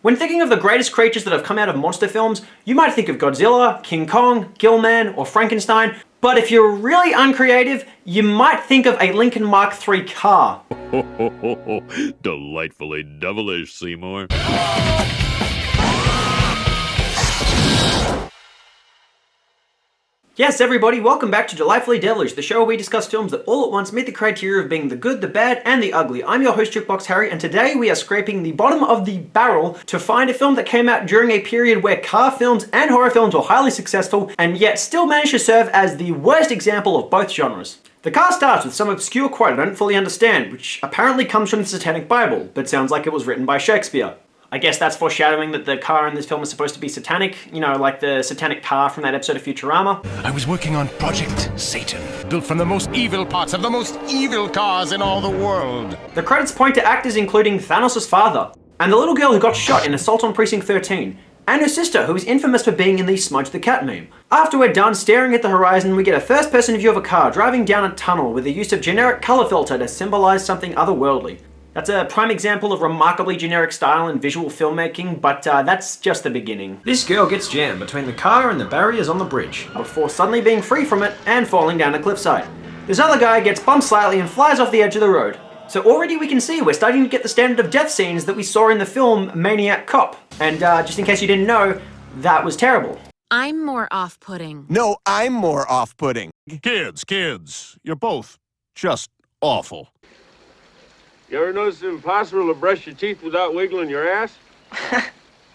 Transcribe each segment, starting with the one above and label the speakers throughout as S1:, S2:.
S1: When thinking of the greatest creatures that have come out of monster films, you might think of Godzilla, King Kong, Gillman, or Frankenstein, but if you're really uncreative, you might think of a Lincoln Mark III car.
S2: Delightfully devilish, Seymour.
S1: Yes, everybody, welcome back to Delightfully Devillish, the show where we discuss films that all at once meet the criteria of being the good, the bad, and the ugly. I'm your host, Jukebox Harry, and today we are scraping the bottom of the barrel to find a film that came out during a period where car films and horror films were highly successful, and yet still managed to serve as the worst example of both genres. The car starts with some obscure quote I don't fully understand, which apparently comes from the Satanic Bible, but sounds like it was written by Shakespeare. I guess that's foreshadowing that the car in this film is supposed to be satanic, you know, like the satanic car from that episode of Futurama.
S3: I was working on Project Satan, built from the most evil parts of the most evil cars in all the world.
S1: The credits point to actors including Thanos' father, and the little girl who got shot in Assault on Precinct 13, and her sister, who is infamous for being in the Smudge the Cat meme. After we're done staring at the horizon, we get a first-person view of a car driving down a tunnel with the use of generic color filter to symbolize something otherworldly. That's a prime example of remarkably generic style in visual filmmaking, but that's just the beginning. This girl gets jammed between the car and the barriers on the bridge, before suddenly being free from it and falling down a cliffside. This other guy gets bumped slightly and flies off the edge of the road. So already we can see we're starting to get the standard of death scenes that we saw in the film Maniac Cop. And just in case you didn't know, that was terrible.
S4: I'm more off-putting.
S5: No, I'm more off-putting.
S3: Kids, you're both just awful.
S6: You ever notice it's impossible to brush your teeth without wiggling your ass?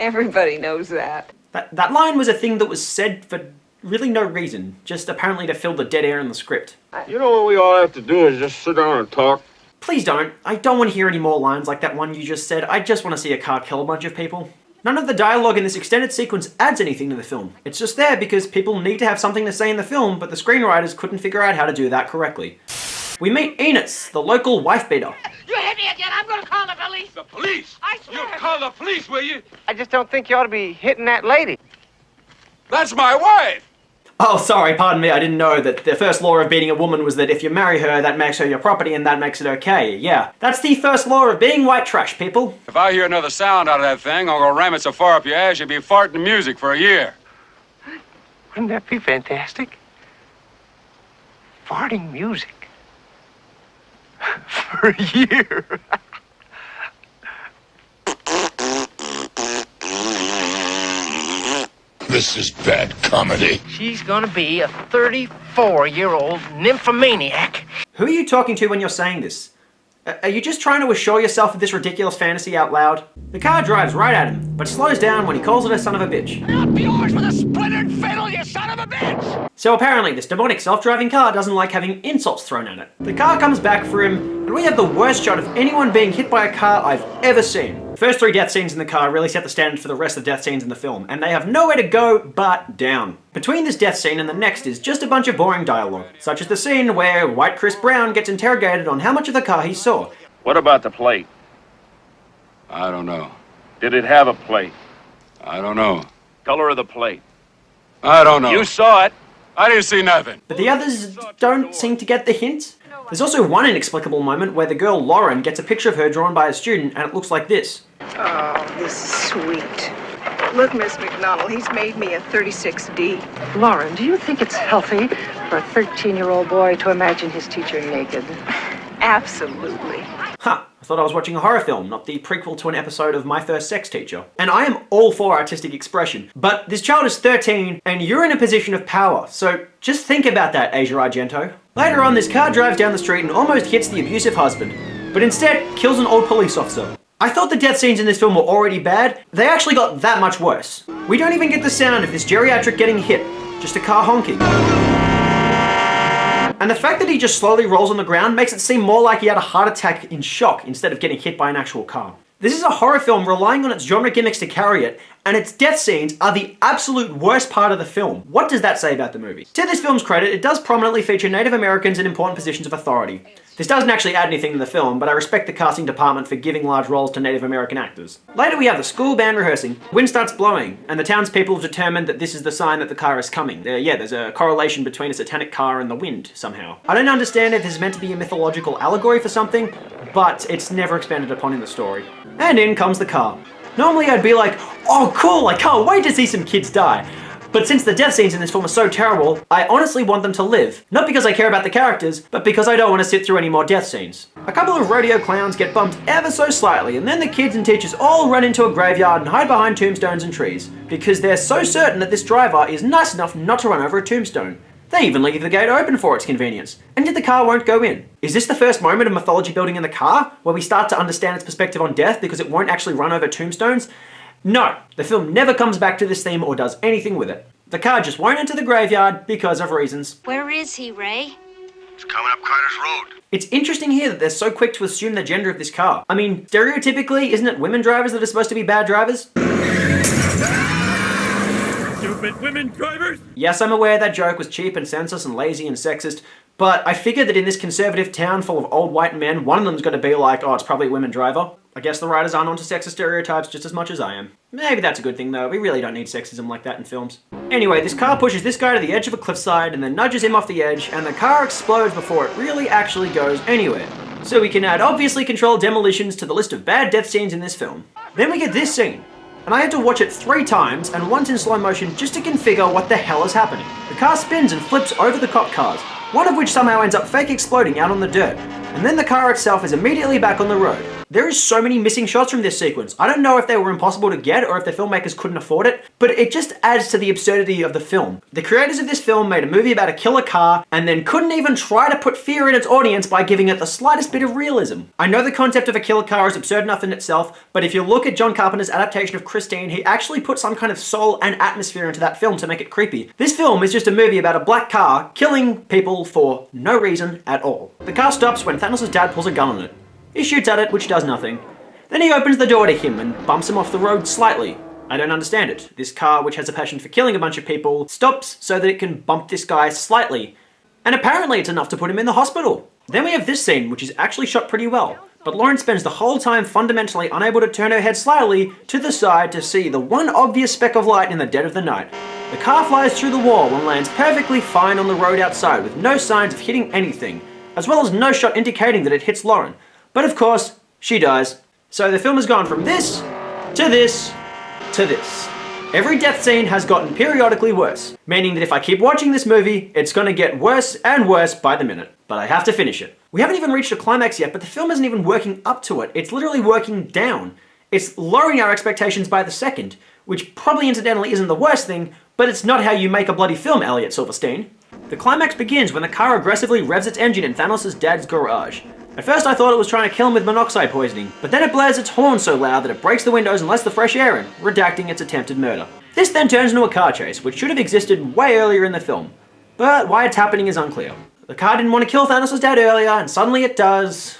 S7: Everybody knows that.
S1: That line was a thing that was said for really no reason, just apparently to fill the dead air in the script.
S6: You know what we all have to do is just sit down and talk?
S1: Please don't. I don't want to hear any more lines like that one you just said. I just want to see a car kill a bunch of people. None of the dialogue in this extended sequence adds anything to the film. It's just there because people need to have something to say in the film, but the screenwriters couldn't figure out how to do that correctly. We meet Enos, the local wife beater.
S8: You hit me again, I'm gonna call the police!
S6: The police?
S8: I swear!
S6: You'll call the police, will you?
S7: I just don't think you ought to be hitting that lady.
S6: That's my wife!
S1: Oh, sorry, pardon me, I didn't know that the first law of beating a woman was that if you marry her, that makes her your property and that makes it okay. Yeah, that's the first law of being white trash, people.
S6: If I hear another sound out of that thing, I'll go ram it so far up your ass you'll be farting music for a year.
S7: Wouldn't that be fantastic? Farting music. For a year.
S3: This is bad comedy.
S8: She's gonna be a 34-year-old nymphomaniac.
S1: Who are you talking to when you're saying this? Are you just trying to assure yourself of this ridiculous fantasy out loud? The car drives right at him, but slows down when he calls it a son of a bitch.
S8: Up yours with a splintered fiddle, you son of a bitch!
S1: So apparently this demonic self-driving car doesn't like having insults thrown at it. The car comes back for him, and we have the worst shot of anyone being hit by a car I've ever seen. The first 3 death scenes in the car really set the standard for the rest of the death scenes in the film, and they have nowhere to go but down. Between this death scene and the next is just a bunch of boring dialogue, such as the scene where White Chris Brown gets interrogated on how much of the car he saw.
S6: What about the plate? I don't know. Did it have a plate? I don't know. Color of the plate? I don't know. You saw it. I didn't see nothing.
S1: But the others don't seem to get the hint. There's also one inexplicable moment where the girl Lauren gets a picture of her drawn by a student and it looks like this.
S9: Oh, this is sweet. Look, Miss McDonald, he's made me a 36D.
S10: Lauren, do you think it's healthy for a 13-year-old boy to imagine his teacher naked?
S9: Absolutely.
S1: Huh, I thought I was watching a horror film, not the prequel to an episode of My First Sex Teacher. And I am all for artistic expression, but this child is 13 and you're in a position of power, so just think about that, Asia Argento. Later on, this car drives down the street and almost hits the abusive husband, but instead kills an old police officer. I thought the death scenes in this film were already bad. They actually got that much worse. We don't even get the sound of this geriatric getting hit, just a car honking. And the fact that he just slowly rolls on the ground makes it seem more like he had a heart attack in shock instead of getting hit by an actual car. This is a horror film relying on its genre gimmicks to carry it, and its death scenes are the absolute worst part of the film. What does that say about the movie? To this film's credit, it does prominently feature Native Americans in important positions of authority. This doesn't actually add anything to the film, but I respect the casting department for giving large roles to Native American actors. Later we have the school band rehearsing, wind starts blowing, and the townspeople have determined that this is the sign that the car is coming. There's a correlation between a satanic car and the wind, somehow. I don't understand if this is meant to be a mythological allegory for something, but it's never expanded upon in the story. And in comes the car. Normally I'd be like, oh cool, I can't wait to see some kids die. But since the death scenes in this film are so terrible, I honestly want them to live. Not because I care about the characters, but because I don't want to sit through any more death scenes. A couple of rodeo clowns get bumped ever so slightly, and then the kids and teachers all run into a graveyard and hide behind tombstones and trees, because they're so certain that this driver is nice enough not to run over a tombstone. They even leave the gate open for its convenience, and yet the car won't go in. Is this the first moment of mythology building in the car, where we start to understand its perspective on death because it won't actually run over tombstones? No, the film never comes back to this theme or does anything with it. The car just won't enter the graveyard because of reasons.
S11: Where is he, Ray?
S3: It's coming up Carter's Road.
S1: It's interesting here that they're so quick to assume the gender of this car. I mean, stereotypically, isn't it women drivers that are supposed to be bad drivers?
S2: Stupid women drivers!
S1: Yes, I'm aware that joke was cheap and senseless and lazy and sexist, but I figured that in this conservative town full of old white men, one of them's gonna be like, oh, it's probably a women driver. I guess the writers aren't onto sexist stereotypes just as much as I am. Maybe that's a good thing though, we really don't need sexism like that in films. Anyway, this car pushes this guy to the edge of a cliffside and then nudges him off the edge, and the car explodes before it really actually goes anywhere. So we can add obviously controlled demolitions to the list of bad death scenes in this film. Then we get this scene, and I had to watch it 3 times and once in slow motion just to configure what the hell is happening. The car spins and flips over the cop cars, one of which somehow ends up fake exploding out on the dirt, and then the car itself is immediately back on the road. There is so many missing shots from this sequence. I don't know if they were impossible to get or if the filmmakers couldn't afford it, but it just adds to the absurdity of the film. The creators of this film made a movie about a killer car and then couldn't even try to put fear in its audience by giving it the slightest bit of realism. I know the concept of a killer car is absurd enough in itself, but if you look at John Carpenter's adaptation of Christine, he actually put some kind of soul and atmosphere into that film to make it creepy. This film is just a movie about a black car killing people for no reason at all. The car stops when Thanos' dad pulls a gun on it. He shoots at it, which does nothing. Then he opens the door to him and bumps him off the road slightly. I don't understand it. This car, which has a passion for killing a bunch of people, stops so that it can bump this guy slightly. And apparently it's enough to put him in the hospital. Then we have this scene, which is actually shot pretty well. But Lauren spends the whole time fundamentally unable to turn her head slightly to the side to see the one obvious speck of light in the dead of the night. The car flies through the wall and lands perfectly fine on the road outside with no signs of hitting anything, as well as no shot indicating that it hits Lauren. But of course, she dies. So the film has gone from this, to this, to this. Every death scene has gotten periodically worse, meaning that if I keep watching this movie, it's gonna get worse and worse by the minute. But I have to finish it. We haven't even reached a climax yet, but the film isn't even working up to it. It's literally working down. It's lowering our expectations by the second, which probably incidentally isn't the worst thing, but it's not how you make a bloody film, Elliot Silverstein. The climax begins when the car aggressively revs its engine in Thanos' dad's garage. At first I thought it was trying to kill him with monoxide poisoning, but then it blares its horn so loud that it breaks the windows and lets the fresh air in, redacting its attempted murder. This then turns into a car chase, which should have existed way earlier in the film. But why it's happening is unclear. The car didn't want to kill Thanos' dad earlier, and suddenly it does.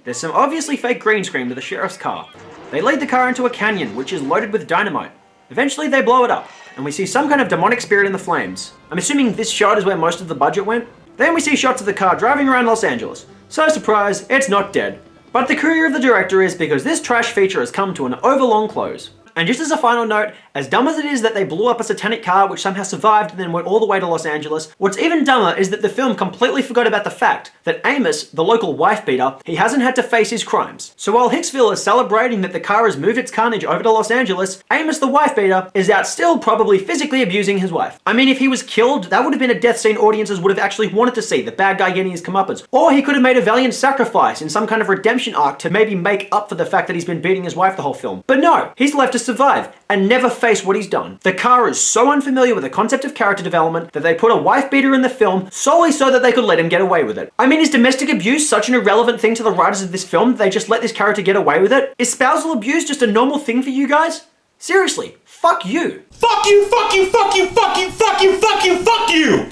S1: There's some obviously fake green screen to the sheriff's car. They lead the car into a canyon, which is loaded with dynamite. Eventually they blow it up, and we see some kind of demonic spirit in the flames. I'm assuming this shot is where most of the budget went. Then we see shots of the car driving around Los Angeles. So surprise, it's not dead. But the career of the director is because this trash feature has come to an overlong close. And just as a final note, as dumb as it is that they blew up a satanic car which somehow survived and then went all the way to Los Angeles, what's even dumber is that the film completely forgot about the fact that Amos, the local wife beater, he hasn't had to face his crimes. So while Hicksville is celebrating that the car has moved its carnage over to Los Angeles, Amos the wife beater is out still probably physically abusing his wife. I mean, if he was killed, that would have been a death scene audiences would have actually wanted to see, the bad guy getting his comeuppance. Or he could have made a valiant sacrifice in some kind of redemption arc to maybe make up for the fact that he's been beating his wife the whole film. But no, he's left to survive and never face what he's done. The car is so unfamiliar with the concept of character development that they put a wife beater in the film solely so that they could let him get away with it. I mean, is domestic abuse such an irrelevant thing to the writers of this film that they just let this character get away with it? Is spousal abuse just a normal thing for you guys? Seriously, fuck you.
S8: Fuck you, fuck you, fuck you, fuck you, fuck you, fuck you, fuck you!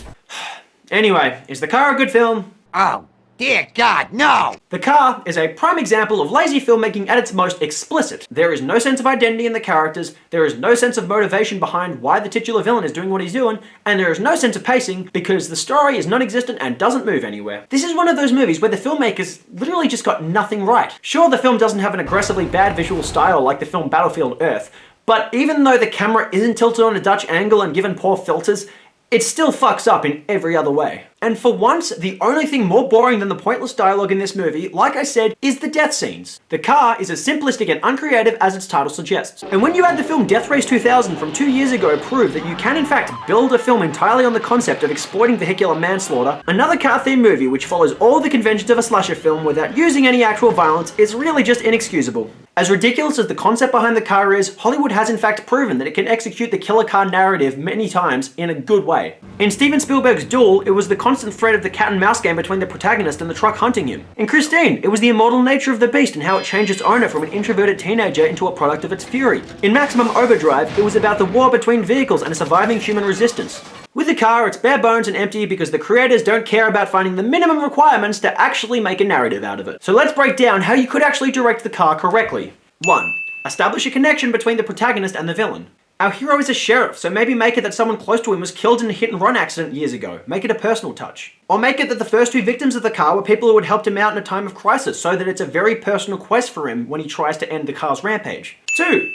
S1: Anyway, is The Car a good film?
S8: Oh, dear God, no!
S1: The Car is a prime example of lazy filmmaking at its most explicit. There is no sense of identity in the characters, there is no sense of motivation behind why the titular villain is doing what he's doing, and there is no sense of pacing because the story is non-existent and doesn't move anywhere. This is one of those movies where the filmmakers literally just got nothing right. Sure, the film doesn't have an aggressively bad visual style like the film Battlefield Earth, but even though the camera isn't tilted on a Dutch angle and given poor filters, it still fucks up in every other way. And for once, the only thing more boring than the pointless dialogue in this movie, like I said, is the death scenes. The car is as simplistic and uncreative as its title suggests. And when you had the film Death Race 2000 from 2 years ago prove that you can in fact build a film entirely on the concept of exploiting vehicular manslaughter, another car-themed movie which follows all the conventions of a slasher film without using any actual violence is really just inexcusable. As ridiculous as the concept behind the car is, Hollywood has in fact proven that it can execute the killer car narrative many times in a good way. In Steven Spielberg's Duel, it was the constant threat of the cat and mouse game between the protagonist and the truck hunting him. In Christine, it was the immortal nature of the beast and how it changed its owner from an introverted teenager into a product of its fury. In Maximum Overdrive, it was about the war between vehicles and a surviving human resistance. With the car, it's bare bones and empty because the creators don't care about finding the minimum requirements to actually make a narrative out of it. So let's break down how you could actually direct the car correctly. 1. Establish a connection between the protagonist and the villain. Our hero is a sheriff, so maybe make it that someone close to him was killed in a hit-and-run accident years ago. Make it a personal touch. Or make it that the first 2 victims of the car were people who had helped him out in a time of crisis, so that it's a very personal quest for him when he tries to end the car's rampage. 2.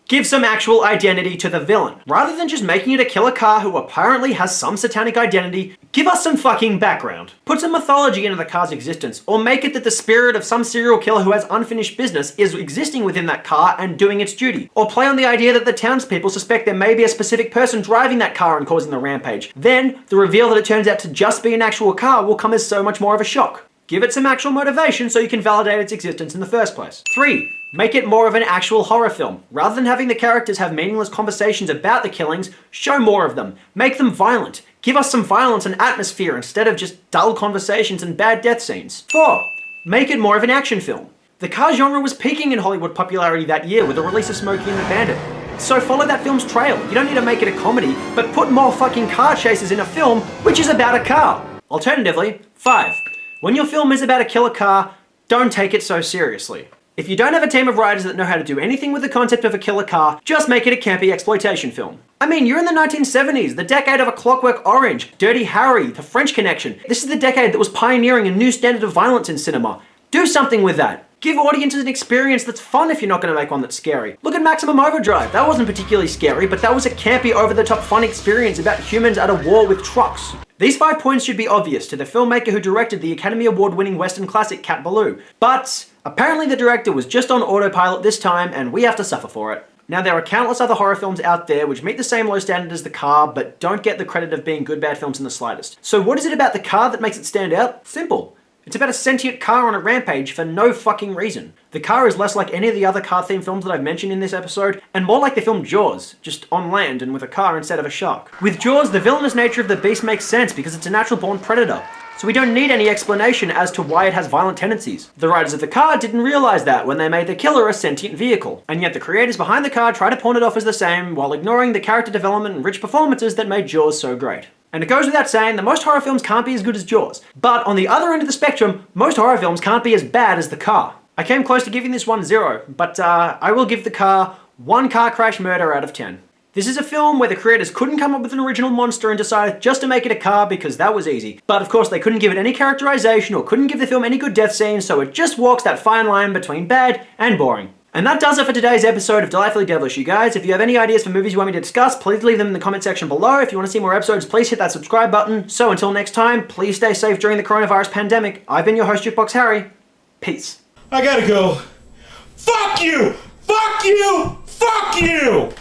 S1: Give some actual identity to the villain. Rather than just making it a killer car who apparently has some satanic identity, give us some fucking background. Put some mythology into the car's existence, or make it that the spirit of some serial killer who has unfinished business is existing within that car and doing its duty. Or play on the idea that the townspeople suspect there may be a specific person driving that car and causing the rampage. Then, the reveal that it turns out to just be an actual car will come as so much more of a shock. Give it some actual motivation so you can validate its existence in the first place. 3. Make it more of an actual horror film. Rather than having the characters have meaningless conversations about the killings, show more of them. Make them violent. Give us some violence and atmosphere instead of just dull conversations and bad death scenes. 4. Make it more of an action film. The car genre was peaking in Hollywood popularity that year with the release of Smokey and the Bandit. So follow that film's trail. You don't need to make it a comedy, but put more fucking car chases in a film which is about a car. Alternatively, 5. When your film is about a killer car, don't take it so seriously. If you don't have a team of writers that know how to do anything with the concept of a killer car, just make it a campy exploitation film. I mean, you're in the 1970s, the decade of A Clockwork Orange, Dirty Harry, The French Connection. This is the decade that was pioneering a new standard of violence in cinema. Do something with that. Give audiences an experience that's fun if you're not going to make one that's scary. Look at Maximum Overdrive. That wasn't particularly scary, but that was a campy, over-the-top fun experience about humans at a war with trucks. These 5 points should be obvious to the filmmaker who directed the Academy Award-winning Western classic Cat Ballou, but apparently the director was just on autopilot this time and we have to suffer for it. Now there are countless other horror films out there which meet the same low standard as The Car, but don't get the credit of being good bad films in the slightest. So what is it about The Car that makes it stand out? Simple. It's about a sentient car on a rampage for no fucking reason. The Car is less like any of the other car-themed films that I've mentioned in this episode, and more like the film Jaws, just on land and with a car instead of a shark. With Jaws, the villainous nature of the beast makes sense because it's a natural-born predator, so we don't need any explanation as to why it has violent tendencies. The writers of The Car didn't realize that when they made the killer a sentient vehicle, and yet the creators behind The Car try to pawn it off as the same while ignoring the character development and rich performances that made Jaws so great. And it goes without saying that most horror films can't be as good as Jaws. But on the other end of the spectrum, most horror films can't be as bad as The Car. I came close to giving this one 0, but I will give The Car 1 car crash murder out of 10. This is a film where the creators couldn't come up with an original monster and decided just to make it a car because that was easy. But of course they couldn't give it any characterization or couldn't give the film any good death scenes, so it just walks that fine line between bad and boring. And that does it for today's episode of Delightfuly Devillish, you guys. If you have any ideas for movies you want me to discuss, please leave them in the comment section below. If you want to see more episodes, please hit that subscribe button. So until next time, please stay safe during the coronavirus pandemic. I've been your host, Jukebox Harry. Peace.
S2: I gotta go. Fuck you! Fuck you! Fuck you!